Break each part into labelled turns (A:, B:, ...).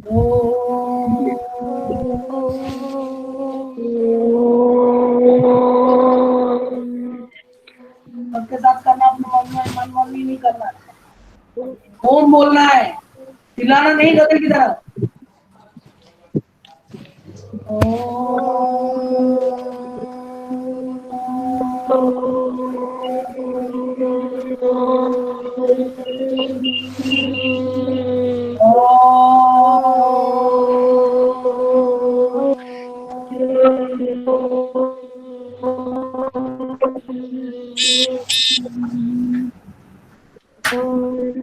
A: सबके साथ करना, अपने मनमानी नहीं करना है। ओम बोलना है, चिल्लाना नहीं गधे की तरह।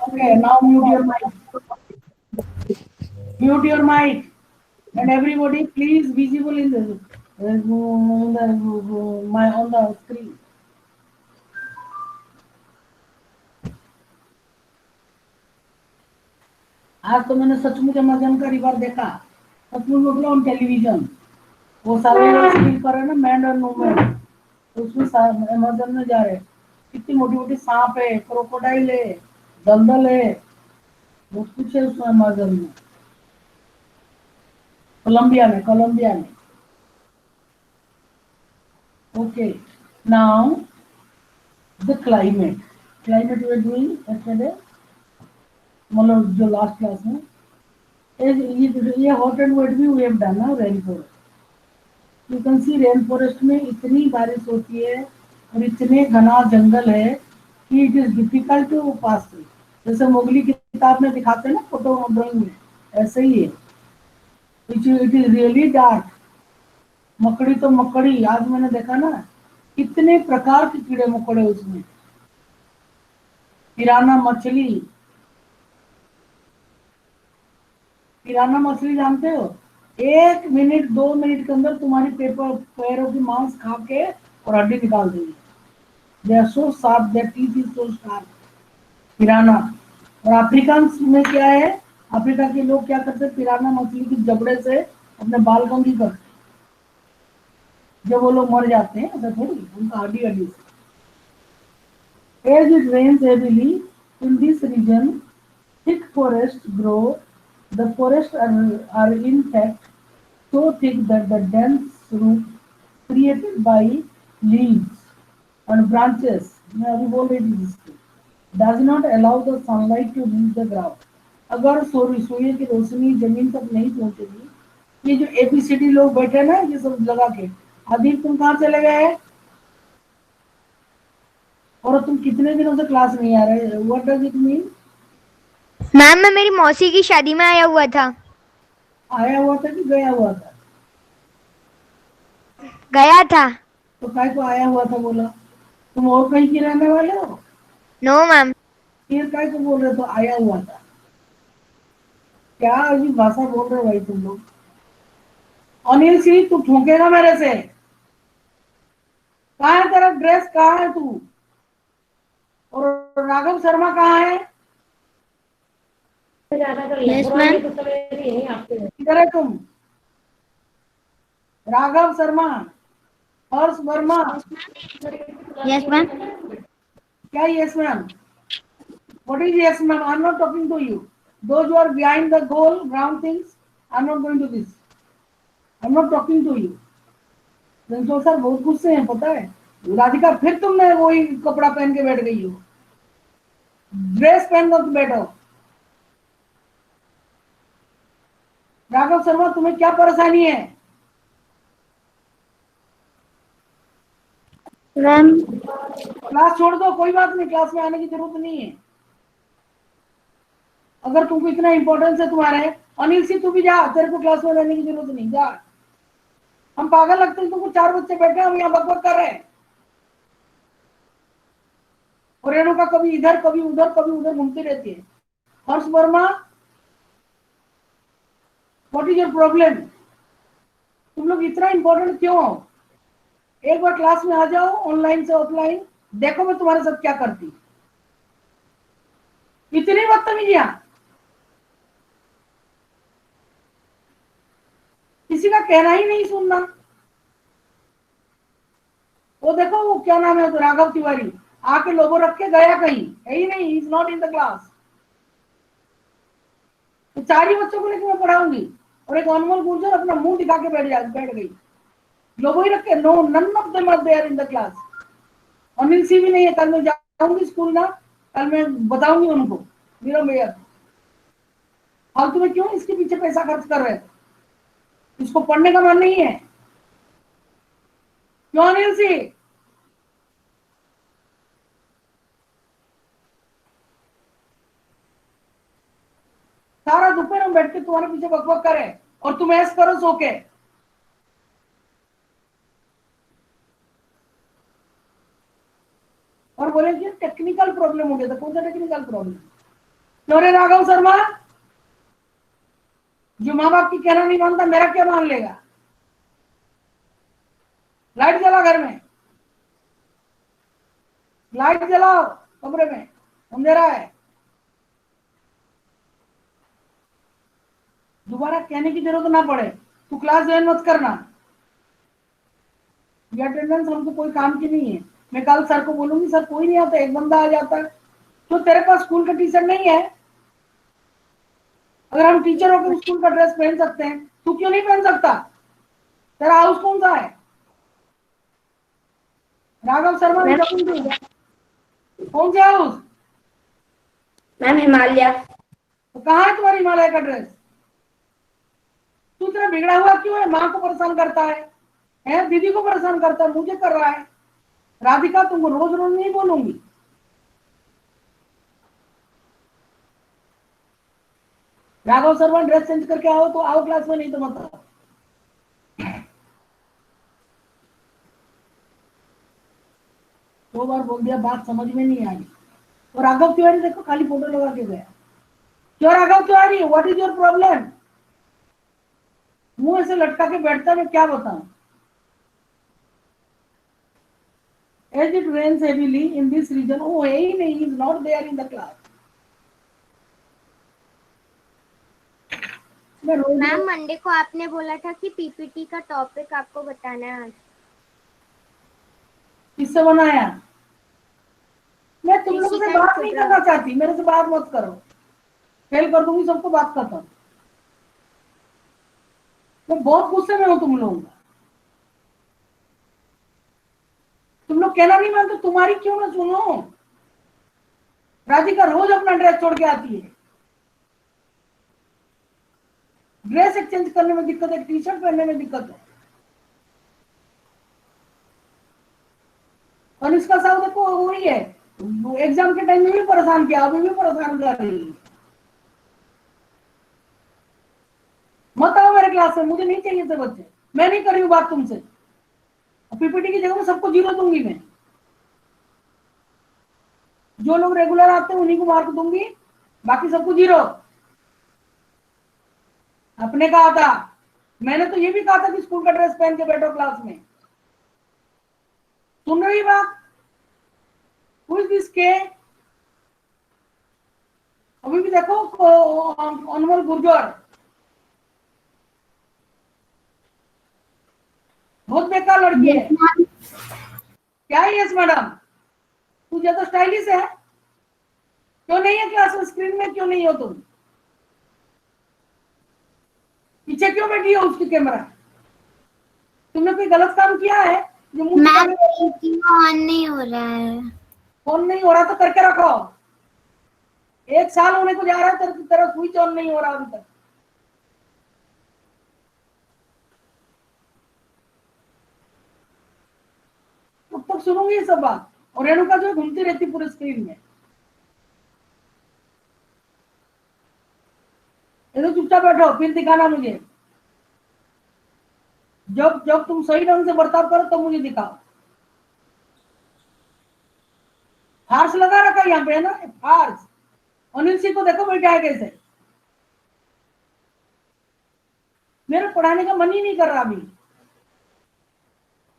A: Okay, now mute your mic. Mute your mic, and everybody, please visible in the on the screen. आज तो मैंने सचमुच अमेज़न का रिवर देखा, सचमुच मतलब ऑन टेलीविजन। वो सारे स्क्रीन पर है ना, मैन और वुमेन, उसमें अमेज़न में जा रहे, कितनी मोटी मोटी सांप है, क्रोकोडाइल है, दलदल है, बहुत कुछ है उसमें अमेज़न में, कोलंबिया में। Okay, now the climate we are doing yesterday, मतलब जो लास्ट क्लास में ये हॉट एंड वेट भी वी हैव डन ना। Rain forest, you can see rain forest में इतनी बारिश होती है और इतने घना जंगल है कि it is difficult to pass through. जैसे मोगली की किताब में दिखाते हैं ना फोटो ड्राइंग में, ऐसे ही है। It is really dark. मकड़ी तो मकड़ी, आज मैंने देखा ना कितने प्रकार के कीड़े मकोड़े उसमें, पिराना मछली। पिराना मछली जानते हो, 1 मिनट 2 मिनट के अंदर तुम्हारी पैरों की मांस खा के और हड्डी निकाल देगी। They are so sharp, their teeth is so sharp, piranha. और अफ्रीकन में क्या है, अफ्रीका के लोग क्या करते हैं, पिराना मछली की जबड़े से अपने बाल कंघी करते हैं जब वो लोग मर जाते हैं, ऐसा थोड़ी, उनका हड्डी हड्डी से। As it rains heavily in this region, thick forests grow. The forests are in fact so thick that the dense root created by leaves and branches, मैं अभी बोल रही थी जिसकी, does not allow the sunlight to reach the ground. अगर सूर्य की रोशनी जमीन तक नहीं पहुंचेगी, ये जो एबीसीडी लोग बैठे ना ये सब लगा के, अभी तुम कहाँ चले गए और तुम कितने दिनों से क्लास नहीं आ रहे? What does it mean?
B: Ma'am मैं मेरी मौसी की शादी में आया हुआ था।
A: आया हुआ था कि गया हुआ था?
B: गया था।
A: तो काय को आया हुआ था बोला? तुम और कहीं की रहने वाले हो?
B: No ma'am.
A: फिर काय को बोल रहे तो आया हुआ था? क्या अजीब भाषा बोल रहे हो भाई तुम लोग। अनिल सिंह तू ठोकेगा मेरे से। कहाँ है तेरा ड्रेस, कहाँ है तू? और राघव शर्मा कहाँ है?
B: Yes ma'am.
A: किधर है तुम? राघव शर्मा, हर्ष वर्मा।
B: Yes ma'am.
A: क्या yes ma'am? What is yes ma'am? I'm not talking to you. Those who are behind the goal ground things, I'm not going to this. I'm not talking to you. Ranchhod sir बहुत गुस्से हैं पता है। राधिका फिर तुमने वही कपड़ा पहन के बैठ गई हो, ड्रेस पहन कर बैठो। राघव शर्मा तुम्हें क्या परेशानी है?
B: मैम
A: क्लास छोड़ दो, कोई बात नहीं, क्लास में आने की जरूरत नहीं है। अगर तुमको इतना इंपॉर्टेंस है तुम्हारे, अनिल सिंह तू भी जा, तेरे को क्लास में रहने की जरूरत नहीं, जा। हम पागल लगते हैं तुमको, 4 बच्चे बैठे हम यहाँ बकबक कर रहे हैं और रेणुका कभी इधर कभी उधर घूमती रहती है। Harsh Varma, what is your problem? तुम लोग इतना इंपॉर्टेंट क्यों हो? एक बार क्लास में आ जाओ, ऑनलाइन से ऑफलाइन, देखो मैं तुम्हारे साथ क्या करती। इतनी बदतमीजियां, किसी का कहना ही नहीं सुनना। वो देखो वो क्या नाम है, तो राघव तिवारी आके लोगो रख के गया कहीं, है ही नहीं, is not in the class. तो 4 ही बच्चों को लेकर मैं पढ़ाऊंगी, और एक अनमोल गुर्जर अपना मुंह दिखा के बैठ गई। लोग वही रखे, no, none of them are there in the class. Anil सी भी नहीं है। कल मैं जाऊंगी स्कूल ना, कल मैं बताऊंगी उनको, वीरो भैया फालतू में क्यों इसके पीछे पैसा खर्च कर रहे हैं, इसको पढ़ने का मन नहीं है क्यों अनिल सी? सारा दोपहर हम बैठ के तुम्हारे पीछे बकबक करे और तुम ऐस करो सो के। और बोले कि टेक्निकल प्रॉब्लम हो गया था। कौन सा टेक्निकल प्रॉब्लम? क्यों रे राघव शर्मा, जो माँ बाप की कहना नहीं मानता मेरा क्या मान लेगा? लाइट जला घर में, लाइट जलाओ कमरे में, अंधेरा है। दोबारा कहने की जरूरत ना पड़े, तू क्लास ज्वाइन मत करना, ये अटेंडेंस हमको कोई काम की नहीं है। मैं कल सर को बोलूंगी, सर कोई नहीं आता, एक बंदा आ जाता है। तो तेरे पास स्कूल का टी शर्ट नहीं है? अगर हम टीचर होकर स्कूल का ड्रेस पहन सकते हैं, तू क्यों नहीं पहन सकता? तेरा हाउस कौन सा है? राघव शर्मा ने कौन से हाउस?
C: मैम हिमालय।
A: तो कहाँ है तुम्हारी हिमालय का ड्रेस? तू इतना बिगड़ा हुआ क्यों है? माँ को परेशान करता है, दीदी को परेशान करता है, मुझे कर रहा है। राधिका तुमको रोज रोज नहीं बोलूंगी। राघव शर्मा ड्रेस चेंज करके आओ तो आओ क्लास में, नहीं तो मत आओ। दो बार बोल दिया, बात समझ में नहीं आई। और राघव तिवारी देखो खाली फोटो लगा के गया। क्यों Raghav Tiwari, what is your problem? मुंह ऐसे लटका के बैठता, मैं क्या बताऊं? As it rains heavily in this region, oh hey, he is not there in the class.
B: Ma'am Monday को आपने बोला था कि पीपीटी का टॉपिक आपको बताना है आज।
A: किससे बनाया? मैं तुम लोगों से बात नहीं करना चाहती, मेरे से बात मत करो, फेल कर दूंगी सबको, बात खत्म। मैं बहुत गुस्से में हूं तुम लोगों का। तुम लोग कहना नहीं मानते, तुम्हारी क्यों ना सुनो? राधिका रोज अपना ड्रेस छोड़ के आती है। ड्रेस एक्सचेंज करने में दिक्कत है, टी शर्ट पहनने में दिक्कत है। और इसका साथ देखो वही है, एग्जाम के टाइम में भी परेशान किया, अभी भी परेशान कर रही है। मत आओ मेरे क्लास में, मुझे नहीं चाहिए थे बच्चे। मैं नहीं कर रही हूँ बात तुमसे। पीपीटी की जगह में सबको 0 दूंगी मैं। जो लोग रेगुलर आते हैं उन्हीं को मार्क दूंगी, बाकी सबको 0। अपने कहा था, मैंने तो ये भी कहा था कि स्कूल का ड्रेस पहन के बैठो क्लास में। सुन रही बात? Who is this K? अभी भी देखो अनमोल गुर्जर बहुत बेकार लड़की है। क्या है यस मैडम? तू ज्यादा स्टाइलिश है, क्यों नहीं है क्लास में? स्क्रीन में क्यों नहीं हो तुम? पीछे क्यों बैठी हो उसकी कैमरा? तुमने कोई गलत काम किया है? जो मुंह
B: ऑन नहीं हो रहा है।
A: फोन नहीं हो रहा तो करके रखो। 1 साल होने को जा रहा है, तेरा स्विच ऑन नहीं हो रहा अभी तक। तब तक सुनूंगी ये सब बात। और रेणुका जो घूमती रहती पूरे स्क्रीन में, ये तो चुपचाप बैठो, फिर दिखाना मुझे। जब जब तुम सही ढंग से बर्ताव करो तो मुझे दिखाओ। फार्स लगा रखा यहाँ पे है ना, फार्स। अनिल सिंह को देखो बैठा है कैसे। मेरा पढ़ाने का मन ही नहीं कर रहा अभी।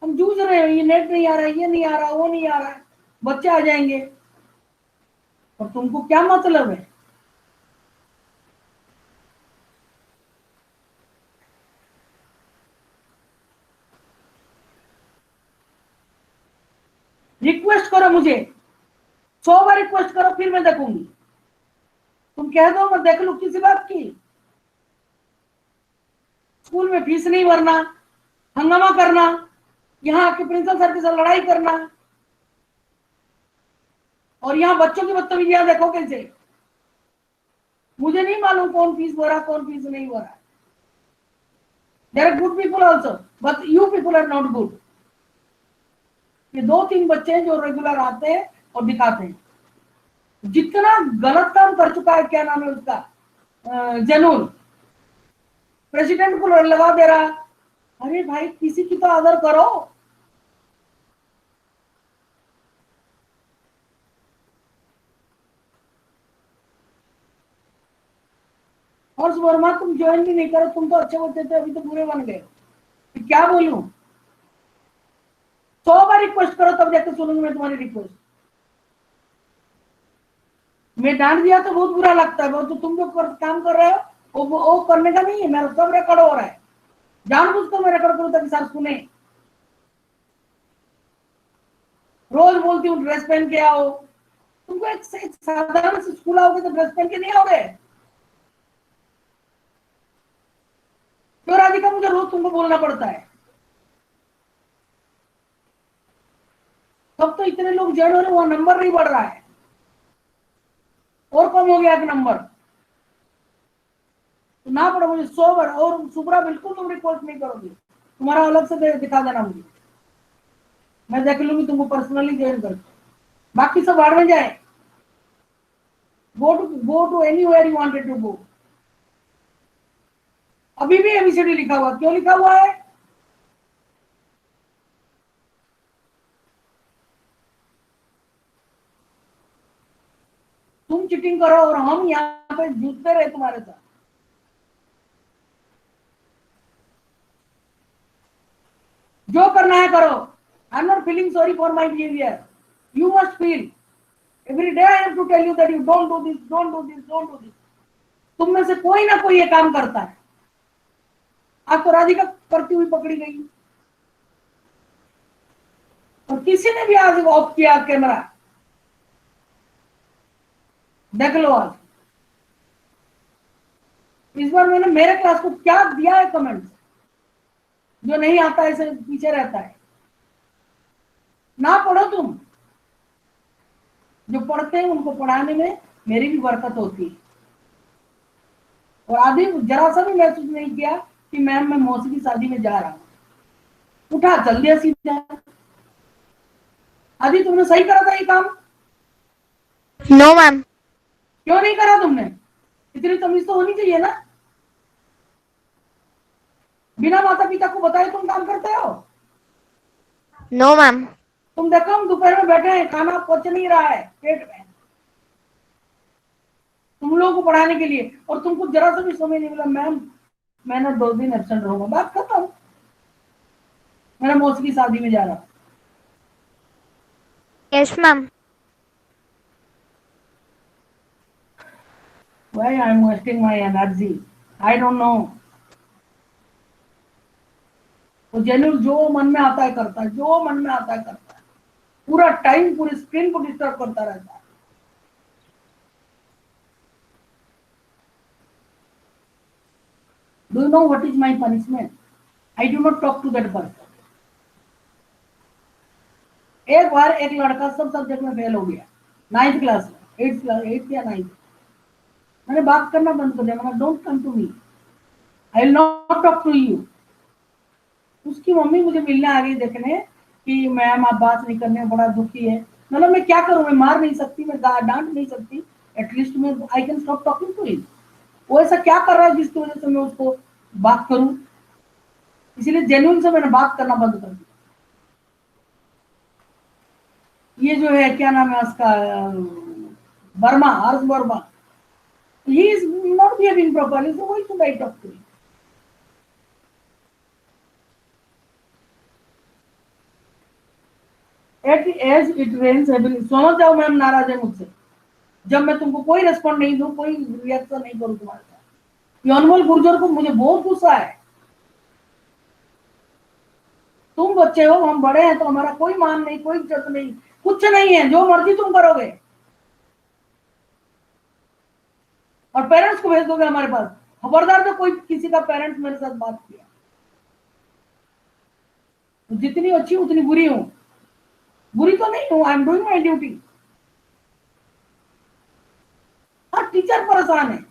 A: हम जूझ रहे हैं, ये नेट नहीं आ रहा, ये नहीं आ रहा, वो नहीं आ रहा, बच्चे आ जाएंगे। और तुमको क्या मतलब है? रिक्वेस्ट करो मुझे, 100 बार रिक्वेस्ट करो, फिर मैं देखूंगी। तुम कह दो मैं देख लू किसी बात की, स्कूल में फीस नहीं भरना, हंगामा करना, यहाँ आके प्रिंसिपल सर के साथ लड़ाई करना, और यहाँ बच्चों की बदतमीजियां देखो कैसे। मुझे नहीं मालूम कौन फीस भरा कौन फीस नहीं भरा। There are good people also, but you people are not good. ये 2-3 बच्चे जो रेगुलर आते हैं और दिखाते हैं। जितना गलत काम कर चुका है, क्या नाम है उसका, जनून, प्रेसिडेंट को लगा दे रहा। अरे भाई, किसी की तो आदर करो। हर्ष वर्मा, तुम ज्वाइन भी नहीं करो, तुम तो अच्छे बच्चे थे, अभी तो बुरे बन गए। क्या बोलूं? 100 बार रिक्वेस्ट करो तब जाके सुनूंगी मैं तुम्हारी रिक्वेस्ट। मैं डांट दिया तो बहुत बुरा लगता है, वो तो तुम जो काम कर रहे हो वो करने का नहीं है। मेरा सब रिकॉर्ड हो रहा है, जानबूझकर मैं रिकॉर्ड करूं ताकि सर सुने। रोज बोलती हूँ ड्रेस पहन के आओ। तुमको एक साधारण से स्कूल आओगे तो ड्रेस पहन के नहीं आओगे? क्यों राधिका, मुझे रोज तुमको बोलना पड़ता है? तब तो इतने लोग ज्वाइन हो रहे, वहां नंबर नहीं बढ़ रहा है, और कम हो गया एक नंबर। तो ना पड़ो मुझे 100 बार। और सुब्रा, बिल्कुल तुम रिक्वेस्ट नहीं करोगी, तुम्हारा अलग से दिखा देना मुझे, मैं देख लूंगी तुमको पर्सनली ज्वाइन करके। बाकी सब बाहर में जाए। Go to anywhere you wanted to go. अभी भी एबीसीडी लिखा हुआ, क्यों लिखा हुआ है? तुम चीटिंग करो और हम यहाँ पे जूझते रहे तुम्हारे साथ। जो करना है करो। I am not feeling sorry for my behaviour, you must feel. Every day I have to tell you that you don't do this, don't do this, don't do this. तुम में से कोई ना कोई ये काम करता है। आज तो राधिका करती हुई पकड़ी गई, और किसी ने भी आज ऑफ किया कैमरा, देख लो। आज इस बार मैंने मेरे क्लास को क्या दिया है कमेंट, जो नहीं आता ऐसे पीछे रहता है। ना पढ़ो तुम, जो पढ़ते हैं उनको पढ़ाने में मेरी भी बरकत होती है। और आदि जरा सा भी महसूस नहीं किया कि मैम मैं मौसी की शादी में जा रहा हूं, उठा चल दिया सीधा। आदि तुमने सही करा था ये काम?
B: No ma'am.
A: क्यों नहीं करा तुमने? इतनी तमीज तो होनी चाहिए ना। बिना माता पिता को बताए तुम काम करते हो?
B: No ma'am.
A: तुम देखो, हम दोपहर में बैठे हैं, खाना पच नहीं रहा है पेट में तुम लोगों को पढ़ाने के लिए, और तुमको जरा सा भी समय नहीं मिला। मैम मैं ना 2 दिन एब्सेंट रहूंगा, बात खत्म। मेरा मौसी की शादी में जा रहा हूं।
B: Yes ma'am.
A: Why I am wasting my energy? I don't know. वो जेन्युइन जो मन में आता है करता है, जो मन में आता है करता है, पूरा टाइम पूरी स्क्रीन को डिस्टर्ब करता रहता है। Do you know what is my punishment? I do not talk to that person. एक बार एक लड़का सब सब्जेक्ट में फेल हो गया, 9th क्लास में, 8th या 9th। मैंने बात करना बंद कर दिया, मैंने don't come to me, I will not talk to you. उसकी मम्मी मुझे मिलने आ गई देखने कि मैम आप बात नहीं करने, बड़ा दुखी है। मतलब मैं क्या करूं, मैं मार नहीं सकती, मैं डांट नहीं सकती, एटलीस्ट मैं I can stop talking to him. वो ऐसा क्या कर रहा है जिसकी वजह से मैं उसको बात करूं? इसीलिए जेन्युइन से मैंने बात करना बंद कर दिया। ये जो है क्या नाम है उसका, वर्मा, हर्ष Verma, he is not behaving properly, so why should I talk to him? At the edge it rains heavily. समझ जाओ मैम नाराज है मुझसे, जब मैं तुमको कोई रेस्पॉन्ड नहीं दूं, कोई रिएक्शन नहीं करूं तुम्हारे साथ। ये अनमोल गुर्जर को मुझे बहुत गुस्सा है। तुम बच्चे हो, हम बड़े हैं, तो हमारा कोई मान नहीं, कोई इज्जत नहीं, कुछ नहीं है, जो मर्जी तुम करोगे। और पेरेंट्स को भेज दोगे हमारे पास, खबरदार जो कोई किसी का पेरेंट्स मेरे साथ बात किया, तो जितनी अच्छी उतनी बुरी हूं। बुरी तो नहीं हूं, I am doing my duty. हाँ, टीचर परेशान है।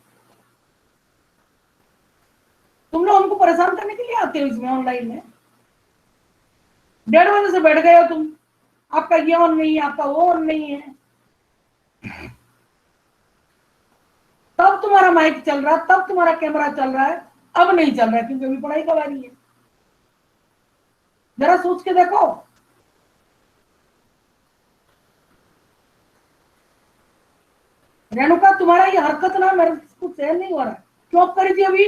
A: तुम लोग हमको परेशान करने के लिए आते हो इसमें ऑनलाइन में। 1:30 बजे से बैठ गए हो तुम, आपका ये ऑन नहीं है, आपका वो ऑन नहीं है। तब तुम्हारा माइक चल रहा है, तब तुम्हारा कैमरा चल रहा है, अब नहीं चल रहा है क्योंकि अभी पढ़ाई का बारी है। जरा सोच के देखो। रेणुका, तुम्हारा ये हरकत ना मेरे को सहन नहीं हो रहा है। क्यों करी थी अभी?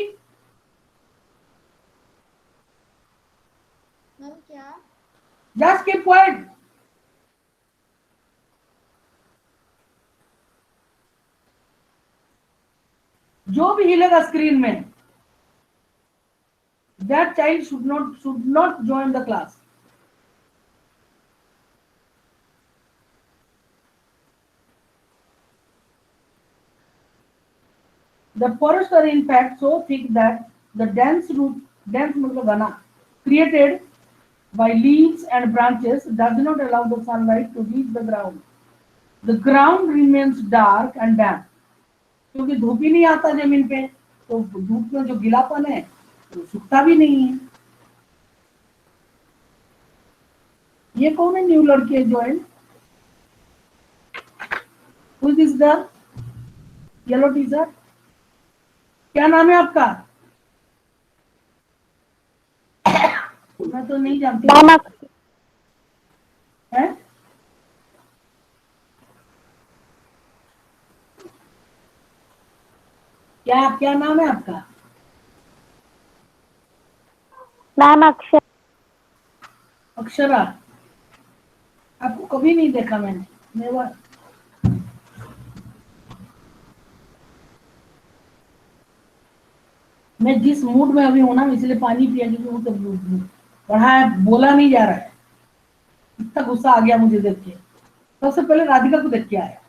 D: मैम क्या?
A: Just keep quiet. जो भी हिलेगा स्क्रीन में, that child should not join the class. The forests are in fact so thick that the dense मतलब घना, created by leaves and branches does not allow the sunlight to reach the ground. The ground remains dark and damp. क्योंकि धूप ही नहीं आता जमीन पे, तो धूप में जो गीलापन है वो सूखता भी नहीं है। ये कौन है न्यू लड़की है join? Who is this girl? Yellow T shirt, क्या नाम है आपका? मैं तो नहीं जानती है। क्या नाम है आपका?
E: मैम अक्षर।
A: अक्षरा। आपको कभी नहीं देखा मैंने, नेवर। मैं जिस मूड में अभी हूं ना, इसलिए पानी पिया क्योंकि वो तो पढ़ा बोला नहीं जा रहा है। इतना गुस्सा आ गया मुझे देख के। सबसे पहले राधिका को देख के आया।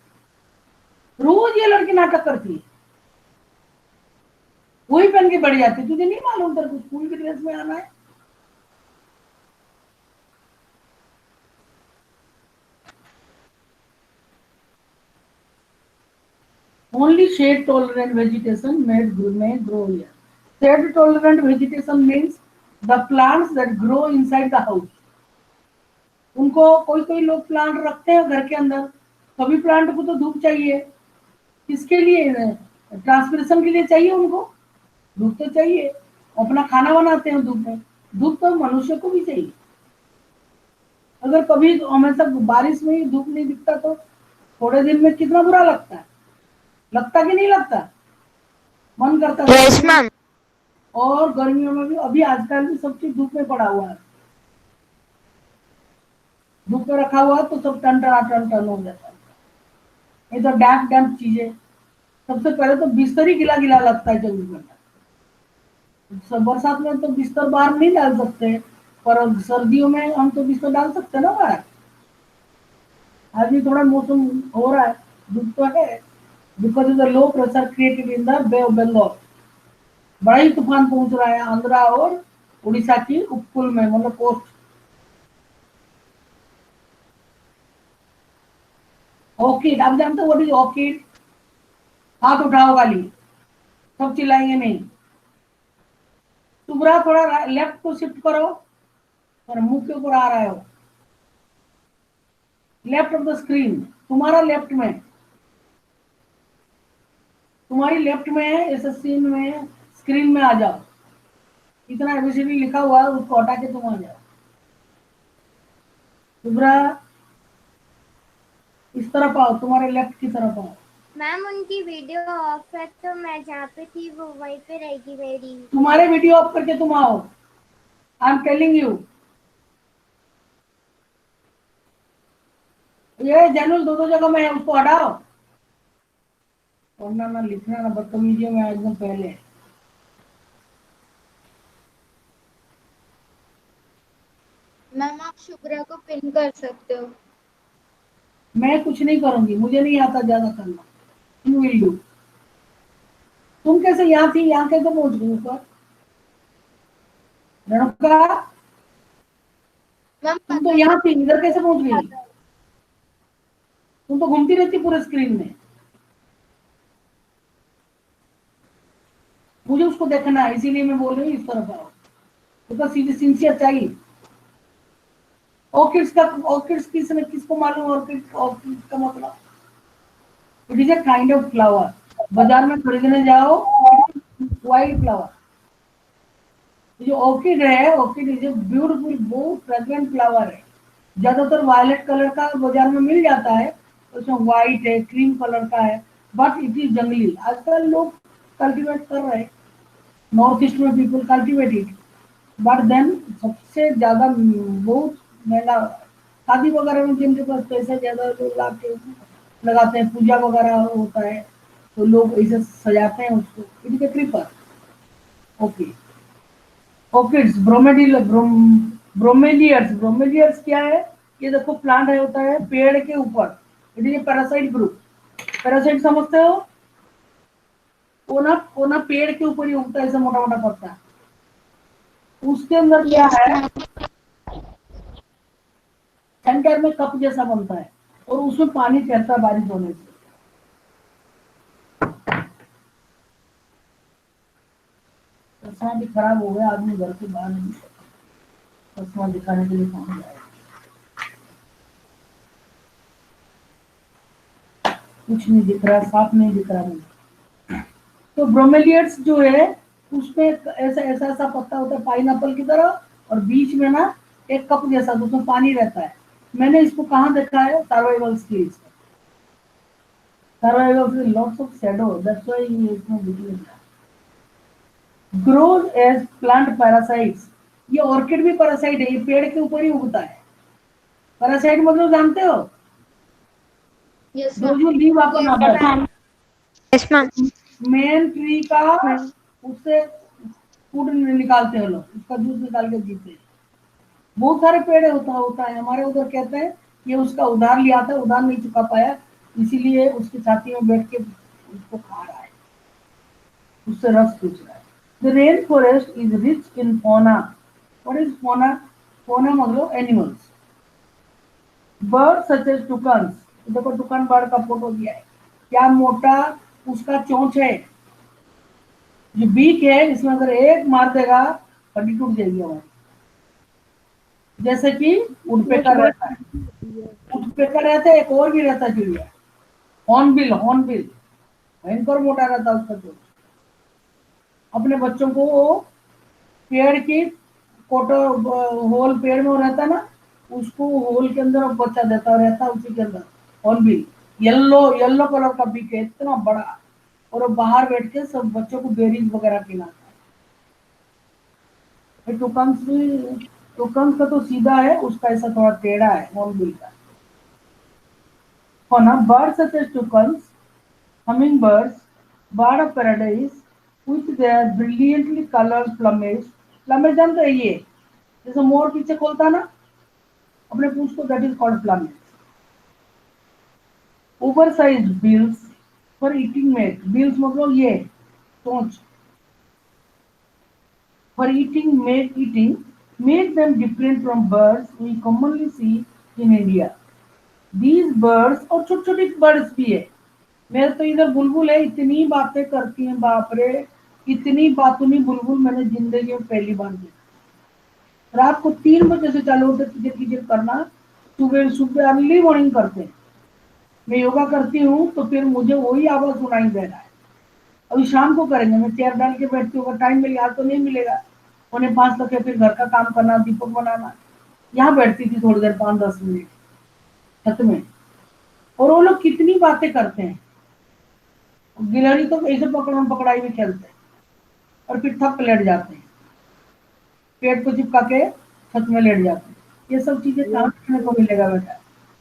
A: रोज ये लड़की नाटक करती है, वही पहन के बढ़ जाती। तुझे नहीं मालूम तेरे को स्कूल की ड्रेस में आना है? Only shade tolerant vegetation may grow here. Shade tolerant vegetation means the plants that grow inside the house. उनको कोई लोग प्लांट रखते हैं घर के अंदर। सभी प्लांट को तो धूप चाहिए। किसके लिए? ट्रांसपिरेशन के लिए चाहिए उनको, धूप तो चाहिए। अपना खाना बनाते हैं धूप में, धूप तो मनुष्य को भी चाहिए। अगर कभी हमेशा बारिश में ही धूप नहीं दिखता तो थोड़े दिन में कितना बुरा लगता है। लगता कि नहीं लगता? मन करता है।
E: Yes ma'am.
A: और गर्मियों में भी, अभी आजकल भी सब चीज धूप में पड़ा हुआ है। धूप में रखा हुआ है तो सब टन हो जाता है। ये तो डैम्प चीजें। सबसे पहले तो बिस्तर ही गिला गिला लगता है 24 घंटा। बरसात में तो बिस्तर बाहर नहीं डाल सकते, पर सर्दियों में हम तो बिस्तर डाल सकते ना बाहर। आज भी थोड़ा मौसम हो रहा है, धूप तो है। Because of the low pressure created in the bay of Bengal, बड़ा ही तूफान पहुंच रहा है आंध्रा और उड़ीसा की उपकूल में, मतलब कोस्ट। ऑर्किड, आप जानते हो व्हाट इज ऑर्किड? हाथ उठाओ खाली, सब चिल्लाएंगे नहीं। तुम्हारा थोड़ा लेफ्ट को शिफ्ट करो, और मुंह के ऊपर आ रहा हो। लेफ्ट ऑफ द स्क्रीन, तुम्हारा लेफ्ट में, तुम्हारी लेफ्ट में है, इस सीन में स्क्रीन में आ जाओ। इतना एबीसीडी लिखा हुआ है, उसको हटा के तुम आ जाओ। तुम्हारा इस तरफ आओ, तुम्हारे लेफ्ट की तरफ आओ।
B: मैम उनकी वीडियो ऑफ है तो मैं जहाँ पे थी वो वहीं पे रहेगी मेरी।
A: तुम्हारे वीडियो ऑफ करके तुम आओ, आई एम टेलिंग यू। ये जैनुल दो जगह में है, उसको हटाओ। पढ़ना ना लिखना ना बदतमीजी में एकदम पहले।
D: मैम आप शुभ्रा को पिन कर सकते हो।
A: मैं कुछ नहीं करूंगी, मुझे नहीं आता ज्यादा करना। You will do. तुम कैसे यहाँ थी, यहाँ कैसे पहुंच गई ऊपर? रेणुका,
D: मैम
A: तुम तो यहाँ थी, इधर कैसे पहुंच गई? तुम तो घूमती रहती पूरे स्क्रीन में। मुझे उसको देखना है, इसीलिए मैं बोल रही हूँ इस तरफ आओ। तो सीधी सिंसियर चाहिए। ऑर्किड्स का, ऑर्किड्स किसको मालूम? ऑर्किड, ऑर्किड का मतलब it is a kind of flower. बाजार में खरीदने जाओ, व्हाइट फ्लावर। जो ऑर्किड है, ऑर्किड इज ए ब्यूटीफुल, बहुत फ्रेग्रेंट फ्लावर है। ज्यादातर वायलेट कलर का बाजार में मिल जाता है, उसमें व्हाइट है, क्रीम कलर का है, बट इट इज जंगली। आजकल लोग कल्टीवेट कर रहे हैं, नॉर्थ ईस्ट में people cultivate it, but then सबसे ज्यादा बहुत महंगा। शादी वगैरह में जिनके पास पैसा ज्यादा, लोग ला के लगाते हैं, पूजा वगैरह होता है तो लोग ऐसे सजाते हैं उसको। It is a creeper. Okay, orchids, bromeliads. Bromeliads क्या है? ये देखो प्लांट है, होता है पेड़ के ऊपर। It is A parasite group. Parasite समझते हो? कोना पेड़ के ऊपर ही उगता है, ऐसा मोटा मोटा पत्ता। उसके अंदर क्या है, सेंटर में कप जैसा बनता है और उसमें पानी चढ़ता है बारिश होने से। चश्मा भी खराब हो गया, आदमी घर से बाहर नहीं निकलता। चश्मा दिखाने के लिए कौन जाए? कुछ नहीं दिख रहा, साफ नहीं दिख रहा मुझे। तो ब्रोमेलियड्स जो है, उसमें ऐसा ऐसा ऐसा पत्ता होता है पाइनएप्पल की तरह, और बीच में ना एक कप जैसा, तो उसमें पानी रहता है। मैंने इसको कहाँ देखा है? Survival skills. Survival lots of shadow, that's why इसमें दिख ग्रोज एज प्लांट पैरासाइट्स। ये ऑर्किड भी पैरासाइट है, ये पेड़ के ऊपर ही उगता है। पैरासाइट मतलब जानते हो?
D: यस
A: जो
D: मैम।
A: जो live upon other,
E: yes ma'am.
A: Main tree का, उससे फूड निकालते हैं लोग, उसका जूस निकाल के पीते हैं। बहुत सारे पेड़ होता है हमारे उधर, कहते हैं ये उसका उधार लिया था, उधार नहीं चुका पाया, इसीलिए उसकी छाती में बैठ के उसको खा रहा है, उससे रस पूछ रहा है। The rain forest is rich in fauna. What is fauna? Fauna मतलब animals. Bird such as toucans. देखो टुकन बर्ड का फोटो दिया है, क्या मोटा उसका चोंच है, जो बीक है, इसमें अगर एक मार देगा हड्डी टूट जाएगी हमारी। जैसे कि वुडपेकर रहता है, वुडपेकर रहता है, एक और भी रहता है चिड़िया, हॉर्नबिल। हॉर्नबिल भयंकर मोटा रहता है उसका चोंच। अपने बच्चों को वो पेड़ की कोटो, होल पेड़ में वो रहता है ना, उसको होल के अंदर बच्चा देता रहता है, उसी के अंदर हॉर्नबिल। येलो येलो कलर का बीक है, इतना बड़ा, और वो बाहर बैठ के सब बच्चों को बेरीज वगैरह खिलाता है। टुकन्स भी, टुकन्स का तो सीधा है, उसका ऐसा थोड़ा टेढ़ा है हॉर्नबिल का। For now, birds such as toucans, hummingbirds, bird of paradise, with their brilliantly colored plumage, plumage जानते हैं ये, जैसे मोर पीछे खोलता ना अपने पूंछ को, that is called plumage. Oversized bills for eating meat, bills मतलब ये चोंच, for eating meat, eating make them different from birds we commonly see in India. These birds, और छोटी छोटी बर्ड्स भी है। मेरे तो इधर बुलबुल है, इतनी बातें करती हैं, बाप रे, इतनी बातूनी बुलबुल मैंने जिंदगी में पहली बार देखी। रात को 3 बजे से चालू होते किचिर किचिर करना, सुबह सुबह अर्ली मॉर्निंग करते हैं। मैं योगा करती हूँ तो फिर मुझे वही आवाज सुनाई दे रहा है। अभी शाम को करेंगे, मैं चेयर डाल के बैठती हूँ, टाइम मिलेगा, आज तो नहीं मिलेगा। 4:45 तक है, फिर घर का काम करना, दीपक बनाना। यहाँ बैठती थी थोड़ी देर, 5-10 मिनट छत में, और वो लोग कितनी बातें करते हैं। गिलहरी तो ऐसे पकड़न पकड़ाई भी खेलते हैं, और फिर थक लेट जाते हैं, पेट को चिपका के छत में लेट जाते हैं। ये सब चीजें कहाँ देखने को मिलेगा बेटा?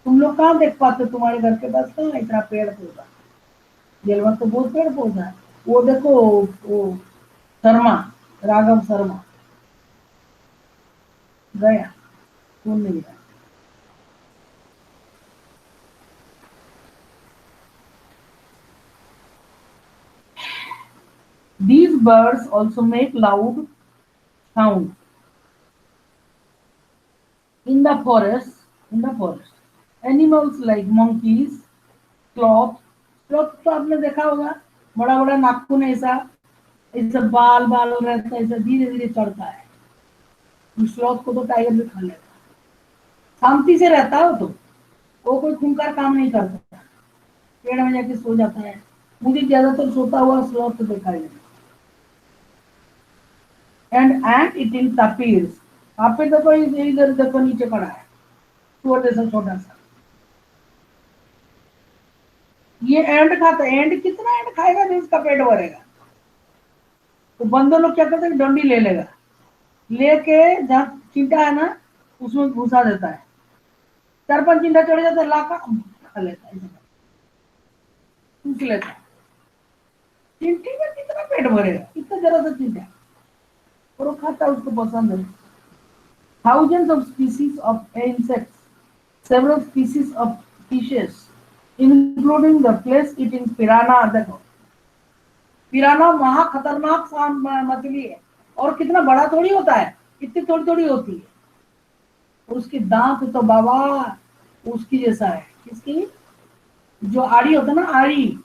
A: तुम लोग कहाँ देख पाते? तुम्हारे घर के पास कहाँ इतना पेड़ पौधा? जेल में तो बहुत पेड़ पौधा है। वो देखो, वो शर्मा, राघव शर्मा गया, सुन नहीं गया। These birds also make loud sound in the forest. Animals like monkeys, sloth. Sloth तो आपने देखा होगा, बड़ा बड़ा नाखून ऐसा ऐसा बाल बाल रहता है, ऐसा धीरे धीरे चढ़ता है। स्लॉथ को तो टाइगर भी खा लेता, शांति से रहता है तो वो कोई खूंखार काम नहीं करता, पेड़ में जाके सो जाता है। मुझे ज्यादातर सोता हुआ स्लॉथ तो देखा है। एंड ant eating tapirs, आपे देखो इधर देखो नीचे पड़ा है, सुअर जैसा छोटा सा। ये एंड खाता है। एंड कितना एंड खाएगा जो इसका पेट भरेगा। तो बंदर लोग क्या करते हैं, डंडी ले लेगा, लेके जहाँ चींटा है ना उसमें घुसा देता है, 4-5 चींटा चढ़ जाता है, लाका खा लेता है, पूछ लेता है। चींटी में कितना पेट भरेगा, इतना जरा सा चींटा, और वो खाता है, उसको पसंद है। Thousands of species of insects, several species of fishes, including the flesh-eating piranha। देखो पिराना महा खतरनाक मछली है, और कितना बड़ा थोड़ी होता है, इतनी थोड़ी थोड़ी होती है, और उसकी दांत तो बाबा उसकी जैसा है। किसकी? जो आड़ी होता है ना, आड़ी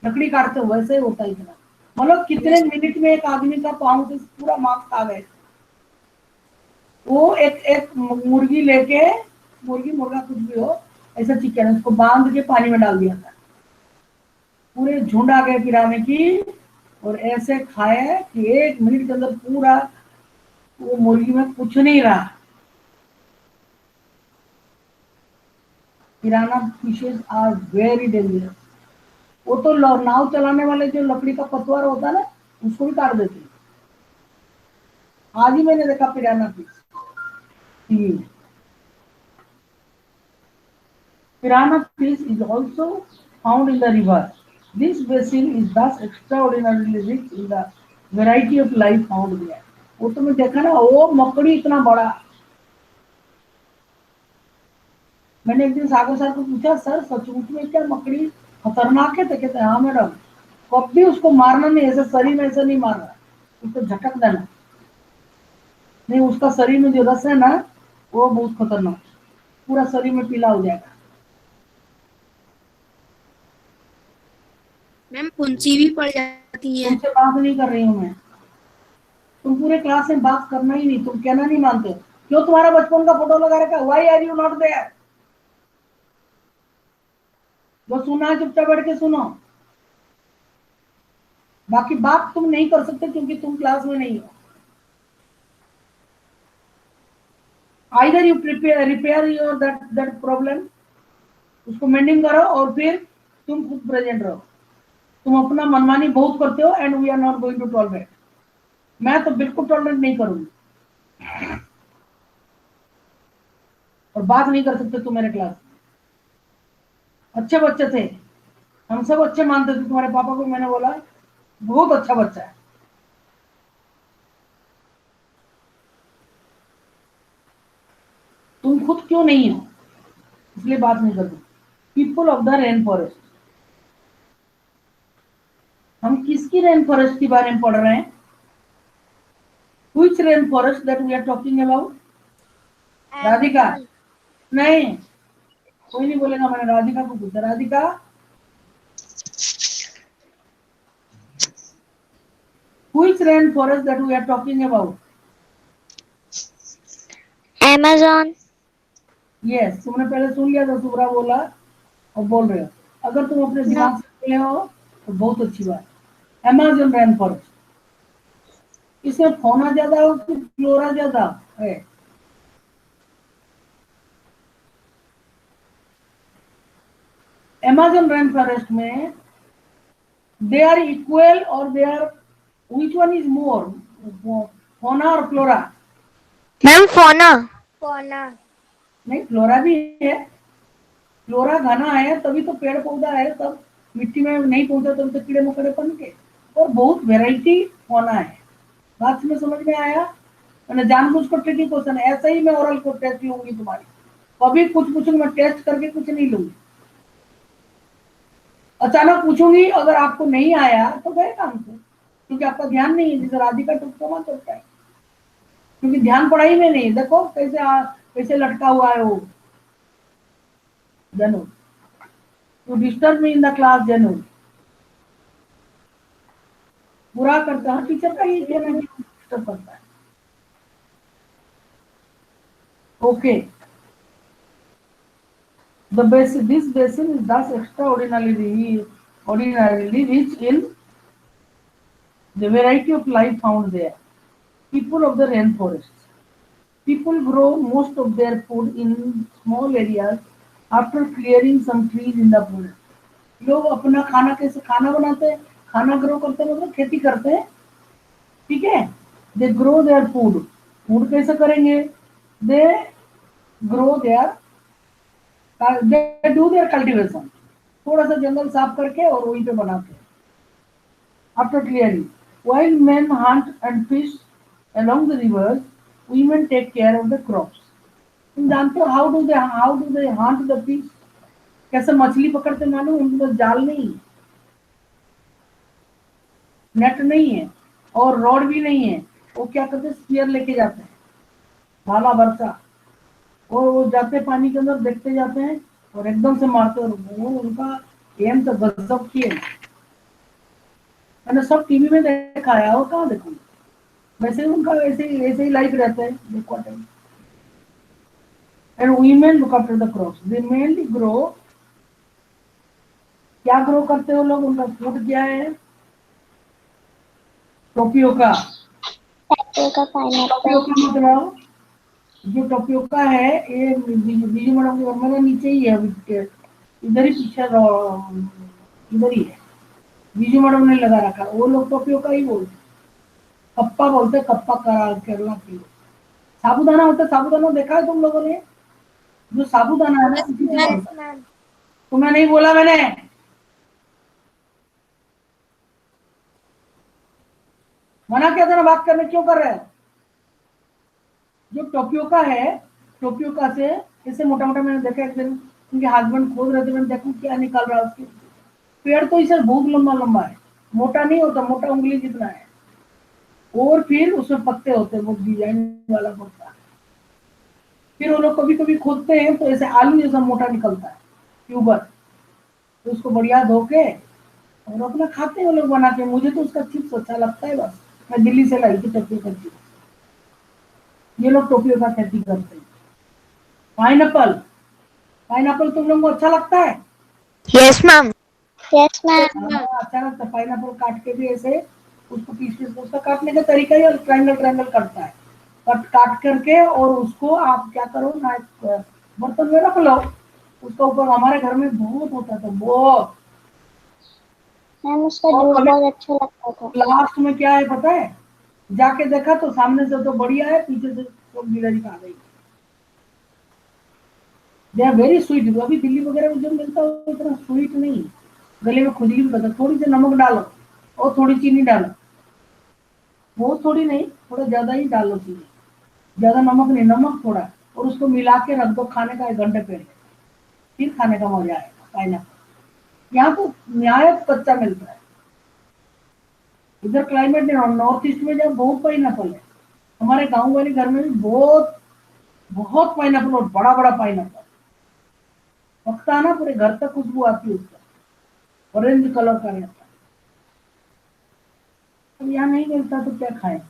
A: लकड़ी काटते हो वैसे ही होता है इतना। मतलब कितने मिनट में एक आदमी का पाँव से पूरा मांस खा गए। वो एक मुर्गी लेके, मुर्गी मुर्गा कुछ भी हो, ऐसा चिकन उसको बांध के पानी में डाल दिया था, पूरे झुंड आ गए पिराने की, और ऐसे खाए कि 1 मिनट के अंदर पूरा वो मुर्गी में कुछ नहीं रहा। Piranha fishes are very dangerous. वो तो नाव चलाने वाले जो लकड़ी का पतवार होता है ना, उसको भी काट देते हैं। आज ही मैंने देखा पिराना फिश टीवी में। Piranha fish is also found in the river. This basin is thus extraordinarily rich in the variety of life found there. वो तो मैं देखा ना, वो मकड़ी इतना बड़ा। मैंने एक दिन सागर सर को पूछा, सर सचमुच में क्या मकड़ी खतरनाक है? तो कहते हाँ मैडम, कभी उसको मारना नहीं, ऐसे शरीर में ऐसा नहीं मारना, उसको झटक देना नहीं। उसका शरीर में जो रस है ना, वो बहुत खतरनाक, पूरा शरीर में पीला हो जाएगा।
C: मैम पुंची भी पड़ जाती है।
A: तुमसे बात नहीं कर रही हूँ मैं, तुम पूरे क्लास में बात करना ही नहीं, तुम कहना नहीं मानते। क्यों तुम्हारा बचपन का फोटो लगा रखा? Why are you not there? जो सुना है चुपचाप बैठ के सुनो, बाकी बात तुम नहीं कर सकते क्योंकि तुम क्लास में नहीं हो। Either you repair your that problem, उसको मेंडिंग करो, और फिर तुम खुद प्रेजेंट रहो। तुम अपना मनमानी बहुत करते हो, and we are not going to tolerate. मैं तो बिल्कुल टॉलरेट नहीं करूंगी, और बात नहीं कर सकते तुम मेरे क्लास में। अच्छे बच्चे थे, हम सब अच्छे मानते थे। तुम्हारे पापा को मैंने बोला बहुत अच्छा बच्चा है। तुम खुद क्यों नहीं हो, इसलिए बात नहीं करते। People of the rain forest, हम किसकी रेन फॉरेस्ट के बारे में पढ़ रहे हैं? Which rain forest that we are talking about? Radhika? नहीं, कोई नहीं बोलेगा। मैंने राधिका को पूछा, Radhika which rain forest that we are talking about?
E: Amazon.
A: Yes, तुमने पहले सुन लिया था, सुब्रा बोला और बोल रहे हो। अगर तुम अपने दिमाग से बोले हो तो बहुत अच्छी बात। अमेज़न रेन फॉरेस्ट, इसमें फौना ज्यादा हो कि फ्लोरा ज्यादा है? अमेज़न रेन फॉरेस्ट में दे आर इक्वल, और they are which one is more, fauna और flora?
E: Ma'am, fauna.
B: फोना।
A: नहीं, फ्लोरा भी है। फ्लोरा घना है तभी तो पेड़ पौधा है, तब मिट्टी में नहीं पहुंचा तभी तो कीड़े मकोड़े बन के, और बहुत वेराइटी होना है। बात में समझ में आया? मैंने जानबूझ को ट्रिकी क्वेश्चन, ऐसा ही मैं ओरल को टेस्ट लूंगी तुम्हारी, कभी कुछ पूछूंगी मैं, टेस्ट करके कुछ नहीं लूंगी। अचानक पूछूंगी, अगर आपको नहीं आया तो गए काम से। क्योंकि आपका ध्यान नहीं है, जैसे राधिका टुकड़ा मत होता है, क्योंकि ध्यान पढ़ाई में नहीं। देखो कैसे कैसे लटका हुआ है वो जनु। You disturb me in the class जनु। बुरा करता है टीचर का, ये कहना कि डिस्टर्ब करता है। Okay, this basin is thus ordinarily rich in the variety of life found there. People of the rainforests. People grow most of their food in small areas after clearing some trees in the forest. लोग अपना खाना कैसे खाना बनाते हैं, खाना grow करते हैं, मतलब खेती करते हैं, ठीक है। They grow their food, food कैसे करेंगे, they grow there, they do their cultivation, थोड़ा सा जंगल साफ करके और वहीं पे बनाते हैं। After clearing, while men hunt and fish along the rivers, women take care of the crops. तुम जानते हो how do they hunt the fish? कैसे मछली पकड़ते मालूम? उनके पास जाल नहीं, नेट नहीं है और रॉड भी नहीं है। वो क्या करते, स्पीयर लेके जाते हैं, भाला वर्षा, और वो जाते पानी के अंदर, देखते जाते हैं और एकदम से मारते हैं। वो उनका एम तो गजब की है, मैंने सब टीवी में देखा है, और कहाँ देखूं। वैसे ही उनका ऐसे ही लाइफ रहता है। देखो and women look after the crops, they mainly grow, क्या ग्रो करते हो लोग, उनका फूड क्या है, टोपियोका। टोपियोका मतलब जो टोपियोका है, ये बीजू मैडम के घर में नीचे ही है, इधर ही पीछे इधर ही है, बीजू मैडम ने लगा रखा। वो लोग टोपियोका ही बोलते, कप्पा बोलते, कप्पा केरला की। साबुदाना होता है, साबुदाना देखा है तुम लोगों ने, जो साबुदाना है ना, तुम्हें नहीं बोला मैंने, मना किया था ना बात करने, क्यों कर रहे हो। जो टोपियोका है, टोपियोका से ऐसे मोटा मोटा, मैंने देखा एक दिन उनके हस्बैंड खोद रहे थे, मैंने देखूं क्या निकल रहा है उसके पेड़, तो इसे बहुत लंबा लंबा है, मोटा नहीं होता, मोटा उंगली जितना है, और फिर उसमें पत्ते होते हैं, वो डिजाइन वाला पत्ता। फिर वो लोग कभी कभी खोदते हैं तो ऐसे आलू जैसा मोटा निकलता है ट्यूबर, तो उसको बढ़िया धो के और अपना खाते हैं वो लोग बना के। मुझे तो उसका चिप्स अच्छा लगता है, बस मैं दिल्ली से लाई थी टोपियोका चिप्स। ये लोग टोपियोका खेती करते हैं। पाइनएप्पल, पाइनएप्पल तुम लोगों को अच्छा लगता है?
E: Yes, ma'am. Yes, ma'am.
A: अच्छा लगता है। पाइनएप्पल काट के भी ऐसे उसको पीस, उसका काटने का तरीका ही ट्रायंगल कटता है, काट करके, और उसको आप क्या करो ना, एक बर्तन में रख लो, उसका ऊपर, हमारे घर में बहुत होता था बहुत।
E: मैम उसका जूस बहुत अच्छा लगता था।
A: लास्ट में क्या है पता है, जाके देखा तो सामने से तो बढ़िया है, पीछे से सब गिलहरी खा गई। They are very sweet. अभी दिल्ली वगैरह में जो मिलता है उतना स्वीट नहीं, गले में खुजली भी करता। थोड़ी सी नमक डालो और थोड़ी चीनी डालो, बहुत थोड़ी नहीं, थोड़ा ज्यादा ही डालो चीनी, ज्यादा नमक नहीं, नमक थोड़ा, और उसको मिला के रख दो खाने का 1 घंटे पहले, फिर खाने का मजा आएगा। पाइनएप्पल यहाँ तो नहायत कच्चा मिलता है, इधर क्लाइमेट नहीं, नॉर्थ ईस्ट में जब बहुत पाइनएप्पल है, हमारे गाँव वाले घर में भी बहुत बहुत पाइनएप्पल, और बड़ा बड़ा पाइनएप्पल पकता है ना, पूरे घर तक खुशबू आती है उसका, ऑरेंज कलर का रहता है। अब यहाँ नहीं मिलता तो क्या खाएं।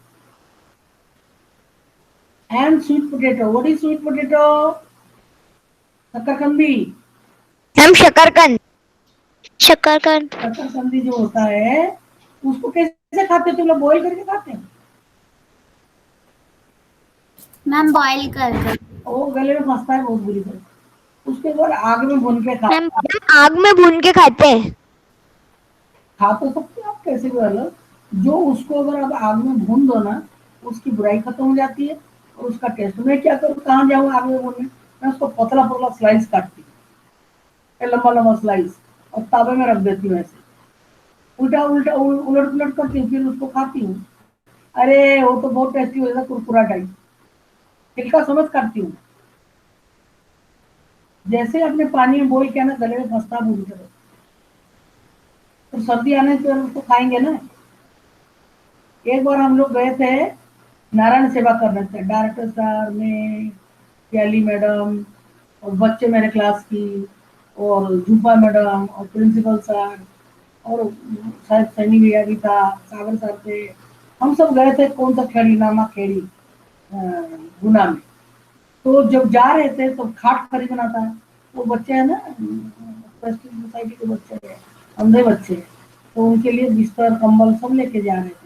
A: And sweet potato, what is sweet potato? शकरकंदी।
E: मैम शकरकंद। शकरकंद।
A: शकरकंदी जो होता है उसको कैसे खाते हो तुम लोग? बॉईल करके खाते हैं?
C: मैम बॉईल कर।
A: वो गले में फंसता है बहुत बुरी तरह। उसके बाद आग में भून के खा,
E: मैम आग में भून के खाते हैं।
A: खा तो सकते हैं आप कैसे भी अलग, जो उसको अगर आप आग में भून दो ना, उसकी बुराई खत्म हो जाती है और उसका टेस्ट। मैं क्या करूँ, कहाँ जाऊँ आग में भूनने, मैं उसको पतला पतला स्लाइस काटती हूँ, लंबा लंबा स्लाइस, और तावे में रख देती हूँ, ऐसे उल्टा उल्टा उलट पुलट करती हूँ, फिर उसको खाती हूँ। अरे वो तो बहुत टेस्टी हो जाता, कुरकुरा टाइप, छिलका समझ काटती हूँ। जैसे अपने पानी में बॉईल किया ना, गले में फंसता बुरी तरह, तो सर्दी आने से उसको खाएंगे ना, एक बार हम लोग गए थे नारायण सेवा करने थे, डायरेक्टर सर, मैं, कैली मैडम और बच्चे मेरे क्लास की, और जूपा मैडम और प्रिंसिपल सर, और शायद सनी भैया भी था, सागर सर थे। हम सब गए थे कौन सा खेड़ी, नामा खेड़ी, गुना में। तो जब जा रहे थे तो खाट खरीदना था। वो बच्चे हैं ना, प्रेस्टीज सोसाइटी के बच्चे हैं, अंधे बच्चे, तो उनके लिए बिस्तर कंबल सब लेके जा रहे थे।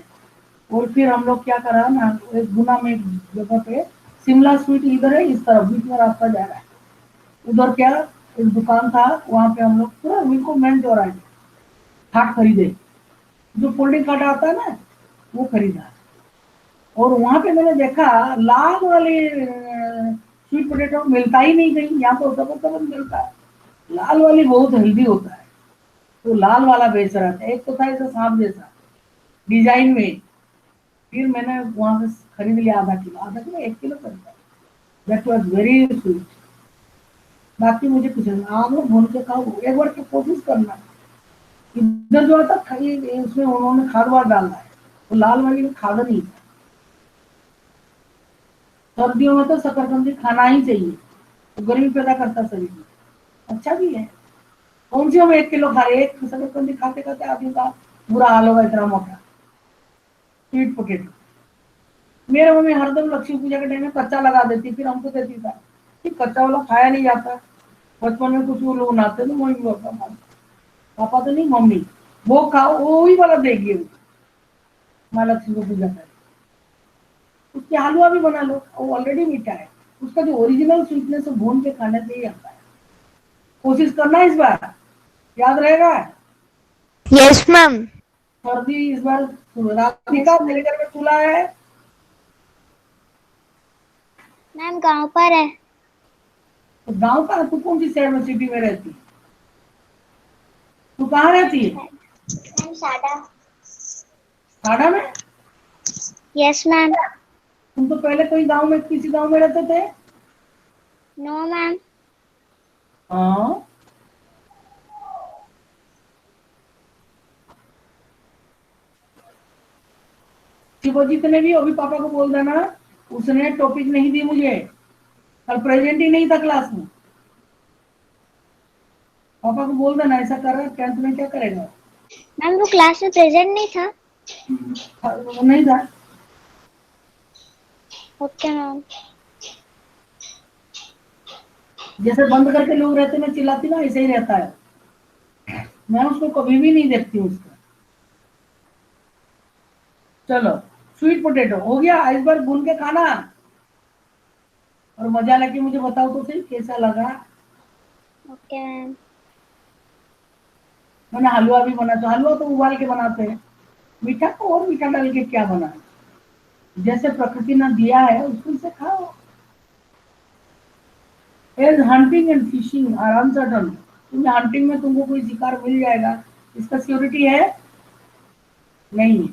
A: और फिर हम लोग क्या करा ना, एक गुना में एक जगह पे, शिमला स्वीट इधर है, इस तरफ बीच में रास्ता जा रहा है, उधर क्या एक दुकान था, वहां पे हम लोग पूरा बिल्कुल मेन चौराहे में खाट खरीदे, जो फोल्डिंग खाट आता है ना वो खरीदा। और वहां पे मैंने देखा लाल वाले स्वीट पोटेटो मिलता ही नहीं कहीं, यहाँ तो सब मिलता है, लाल वाली बहुत हेल्दी होता है, तो लाल वाला बेच रहा था। एक तो था ऐसा सांप जैसा डिजाइन में, फिर मैंने वहां से खरीद लिया आधा किलो 1 किलो करता, दैट वाज वेरी स्वीट। बाकी मुझे कुछ नहीं, आग में भून के खाओ, एक बार की कोशिश करना। इधर जो आता खाई उसमें उन्होंने खाद वाद डालना है, तो लाल वाली में खाद नहीं है। सर्दियों में तो शकरकंदी खाना ही चाहिए, तो गर्मी पैदा करता शरीर में, अच्छा भी है। कौन सी हम 1 किलो खा रहे, एक शकरकंदी खाते खाते आदमी का बुरा हाल होगा, इतना मोटा स्वीट पोटेटो। मेरे मम्मी हरदम लक्ष्मी पूजा के टाइम में कच्चा लगा देती, फिर हमको देती था कि कच्चा वाला खाया नहीं जाता। बचपन में कुछ वो लोग बनाते तो मम्मी पापा तो नहीं, मम्मी वो खाओ, वो ही वाला देगी माँ लक्ष्मी को पूजा कर। उसके हलवा भी बना लो, वो ऑलरेडी मीठा है, उसका जो ओरिजिनल स्वीटनेस है भून के खाने से ही आता है। कोशिश करना इस बार, याद रहेगा।
F: Yes ma'am.
A: सर्दी इस बार, राधिका मेरे घर में चूल्हा है।
E: मैम गांव पर है।
A: तो गांव का, तू कौन सी शहर में, सिटी में रहती, तू कहाँ रहती है?
E: मैम सादा।
A: साड़ा में?
E: Yes ma'am.
A: तुम तो पहले कोई गांव में, किसी गांव में रहते थे?
E: No ma'am.
A: हाँ, शिवजीत ने भी अभी पापा को बोल देना, उसने टॉपिक नहीं दी मुझे, कल प्रेजेंट ही नहीं था क्लास में। पापा को बोल देना ऐसा कर रहा है, 10th में क्या करेगा।
E: मैम वो क्लास में प्रेजेंट नहीं था।
A: वो नहीं था।
E: Okay ma'am.
A: जैसे बंद करके लोग रहते मैं चिल्लाती ना, ऐसे ही रहता है, मैं उसको कभी भी नहीं देखती हूँ उसका। चलो स्वीट पोटेटो हो गया, इस बार भून के खाना, और मजा लगे मुझे बताओ तो सही कैसा लगा।
E: Okay ma'am.
A: मैंने हलवा भी बना, तो हलवा तो उबाल के बनाते हैं, मीठा को और मीठा डाल के क्या बना, जैसे प्रकृति ने दिया है उसको से खाओ। As hunting and fishing are uncertain, तुम्हें हंटिंग में तुमको कोई शिकार मिल जाएगा, इसका सिक्योरिटी है नहीं है,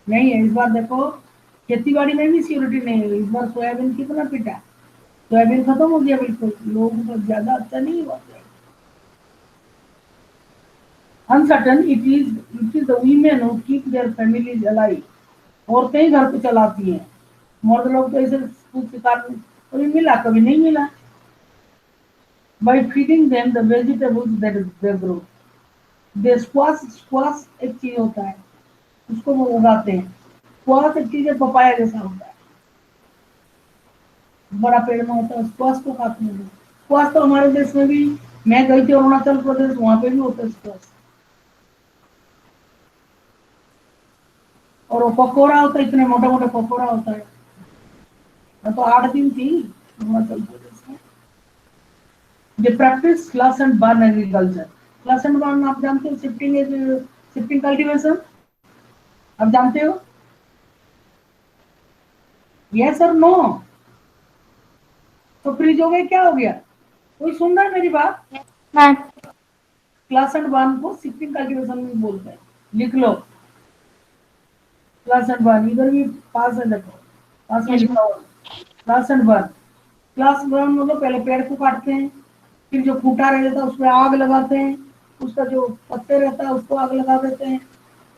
A: नहीं है। इस बार देखो खेती बाड़ी में भी सिक्योरिटी नहीं है। इस बार सोयाबीन कितना पिटा, सोयाबीन खत्म हो गया बिल्कुल, लोग तो ज्यादा अच्छा नहीं हुआ। Uncertain it is the women who keep their families alive, औरतें ही घर को चलाती हैं, मर्द लोग तो ऐसे कुछ शिकार कभी मिला कभी नहीं मिला। By feeding them the vegetables that they grow, they squash एक चीज होता है, उसको वो उगाते हैं। स्क्वाश एक चीज है, पपाया जैसा होता है, बड़ा पेड़ में होता है, स्क्वाश को खाते हैं। स्क्वाश तो हमारे देश में भी, मैं गई थी अरुणाचल प्रदेश, वहां पे भी होता है स्क्वाश, और वो पकौड़ा होता है, इतने मोटे मोटे पकौड़ा होता है। मैं तो 8 दिन थी अरुणाचल प्रदेश में। They practice slash and burn agriculture. Slash and burn आप जानते हो, शिफ्टिंग कल्टीवेशन आप जानते हो? यस और नो? तो फ्रीज हो गए, क्या हो गया, कोई सुन रहा है मेरी बात?
F: मैम
A: क्लास एंड बर्न को शिफ्टिंग कल्टीवेशन में बोलते हैं, लिख लो क्लास एंड बर्न, इधर भी पास है, देखो पास में लिखा हुआ class and burn. Class burn मतलब पहले पेड़ को काटते हैं, फिर जो खूंटा रह जाता है उसमें आग लगाते हैं, उसका जो पत्ते रहता है उसको आग लगा देते हैं,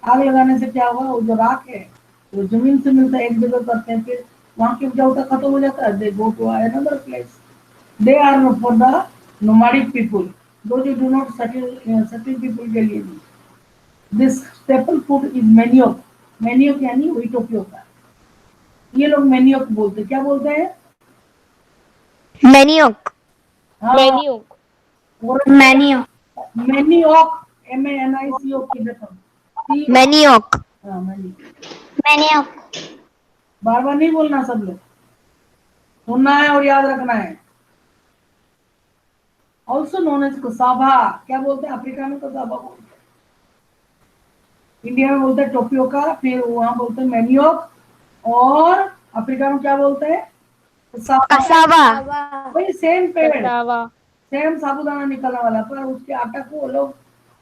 A: आग लगाने से क्या होगा, वो जो राख है वो जमीन से मिलता है, एक जगह करते हैं, फिर वहां की उपजाऊता खत्म हो जाता है, they go to another place. They are for the nomadic people, those who do not settle people के लिए भी. This staple food is manioc. Manioc यानी व्हीट होता है. ये लोग मैनियोक बोलते हैं. क्या बोलते हैं?
F: Maniok.
A: हाँ,
F: Maniok.
C: मैनियो
A: मैनियोक, MANICO की रकम.
F: Maniok.
A: हाँ, मैनियोक.
E: मैंने
A: बार बार नहीं बोलना, सब लोग सुनना है और याद रखना है. Also known as cassava. क्या बोलते हैं? अफ्रीका में कसाबा बोलते हैं, इंडिया में बोलते हैं टोपियोका, फिर वहां बोलते हैं मैनियोक, और अफ्रीका में क्या बोलते हैं? कसाबा.
F: Cassava.
A: वही सेम पेड़,
F: Cassava.
A: सेम साबूदाना निकलने वाला, पर उसके आटा को वो लोग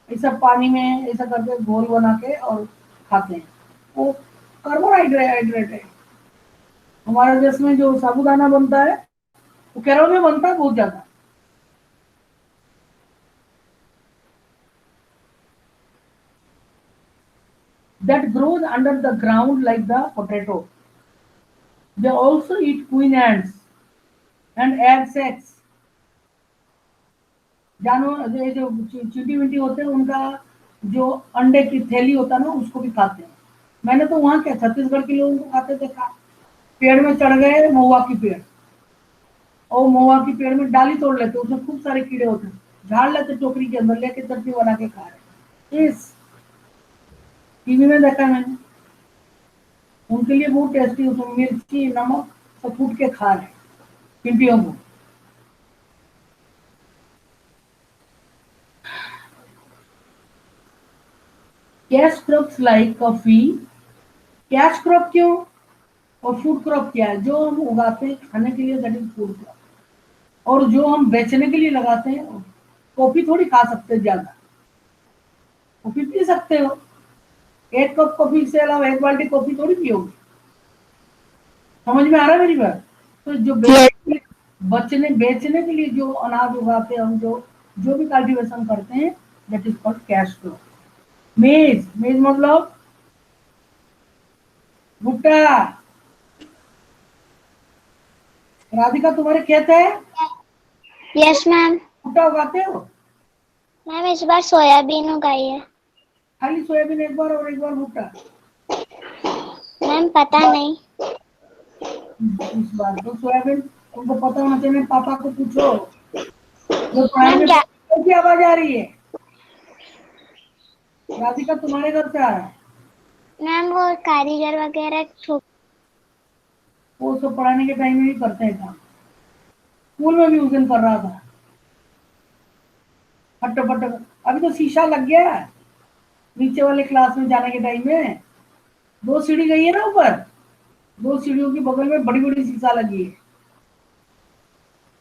A: ऐसा पानी में ऐसा करके घोल बना के और खाते हैं. वो कार्बोहाइड्रेट है. हमारे देश में जो साबूदाना बनता है वो केरल में बनता है बहुत ज्यादा. That grows under the ground like the potato. They also eat queen ants and egg sacs. जानवर ये जो चींटी विंटी होते हैं, उनका जो अंडे की थैली होता है ना, उसको भी खाते हैं. मैंने तो वहां क्या छत्तीसगढ़ के लोगों को खाते देखा. पेड़ में चढ़ गए, महुआ की पेड़, और महुआ की पेड़ में डाली तोड़ लेते, उसमें खूब सारे कीड़े होते हैं, झाड़ लेते टोकरी के अंदर, लेके चटनी बना के खा रहे. इस टीवी में देखा मैंने. उनके लिए बहुत टेस्टी, उसमें मिर्ची नमक सब कूट के खा रहे चिंटियों को. Cash crops like coffee. Cash crop क्यों और फूड क्रॉप क्या है? जो हम उगाते हैं खाने के लिए, दैट इज फूड क्रॉप. और जो हम बेचने के लिए लगाते हैं, कॉफी थोड़ी खा सकते हैं ज्यादा, कॉफी पी सकते हो. एक कप कॉफी से अलावा एक बाल्टी कॉफी थोड़ी पियोगे. समझ में आ रहा है मेरी बात? तो जो बेचने के लिए जो अनाज उगाते हैं हम, जो भी कल्टीवेशन करते हैं, that is called cash crop. मेज. मेज मतलब भुट्टा. राधिका, तुम्हारे खेत है?
E: Yes ma'am.
A: भुट्टा उगाते हो?
E: मैम इस बार सोयाबीन उगाई है.
A: खाली सोयाबीन एक बार और एक बार भुट्टा?
E: मैम पता नहीं.
A: इस बार तो सोयाबीन तुमको पता होना चाहिए. पापा को पूछो. जो पढ़ाई में
E: क्या?
A: कैसी आवाज आ रही है? राधिका, तुम्हारे घर से आ रहा है?
E: मैम वो कारीगर वगैरह
A: वो सब पढ़ाने के टाइम में ही करते हैं काम. स्कूल में भी उस दिन कर रहा था फटाफट. अभी तो शीशा लग गया है नीचे वाले क्लास में जाने के टाइम में. 2 सीढ़ी गई है ना ऊपर, 2 सीढ़ियों के बगल में बड़ी बड़ी शीशा लगी है.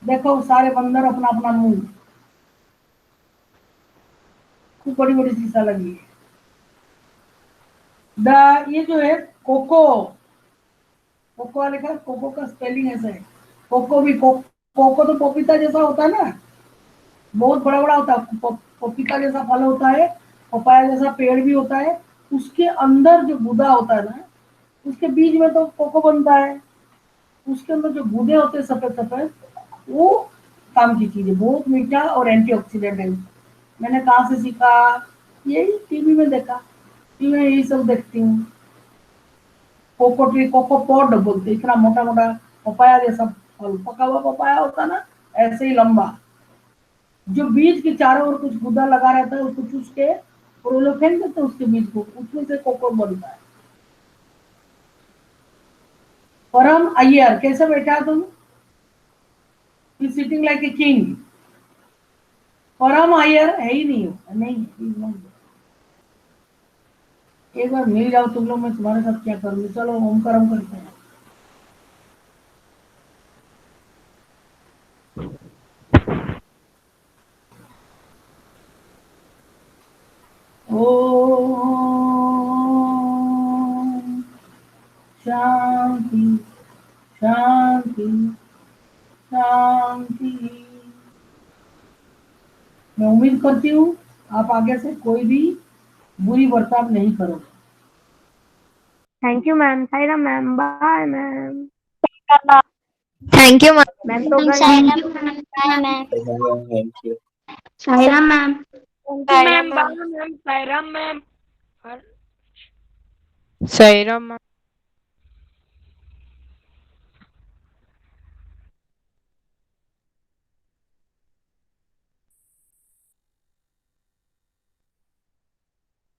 A: देखो सारे बंदर अपना अपना मुंह, खूब बड़ी बड़ी शीशा लगी है. ये जो है कोको, कोको लिखा, कोको का स्पेलिंग ऐसा है. कोको भी कोको तो पपीता जैसा होता है ना, बहुत बड़ा बड़ा होता है. पपीता जैसा फल होता है, पपाया जैसा पेड़ भी होता है. उसके अंदर जो गुदा होता है ना, उसके बीज में तो कोको बनता है. उसके अंदर जो गुदे होते हैं सफेद सफेद, वो काम की चीज है. बहुत मीठा और एंटीऑक्सीडेंट है. मैंने कहाँ से सीखा? यही टीवी में देखा. टीवी में यही सब देखती हूँ. कोको ट्री, कोको पॉड बोलते. इतना मोटा मोटा पपाया जैसा फल, पका हुआ पपाया होता ना, ऐसे ही लंबा, जो बीज के चारों ओर कुछ गुदा लगा रहता है, उसको चूस के और वो लोग फेंक देते हैं उसके बीज को, उसमें से कोको बनता है. परम अय्यर, कैसे बैठा तुम? You sitting like a king. परम अय्यर है ही नहीं. नहीं. एक बार मिल जाओ तुम लोग, मैं तुम्हारे साथ क्या करूंगी. चलो ओम करम करते हैं. ओम शांति शांति शांति. मैं उम्मीद करती हूँ आप आगे से कोई भी बुरी बर्ताव नहीं करोगे.
C: Thank you ma'am, Saira ma'am, bye ma'am.
F: Thank you, ma'am.
C: Ma'am तो गई।
E: Bye ma'am.
G: Thank you.
C: Saira ma'am,
F: Saira ma'am.
C: Ma'am, Saira ma'am.
F: Saira ma'am.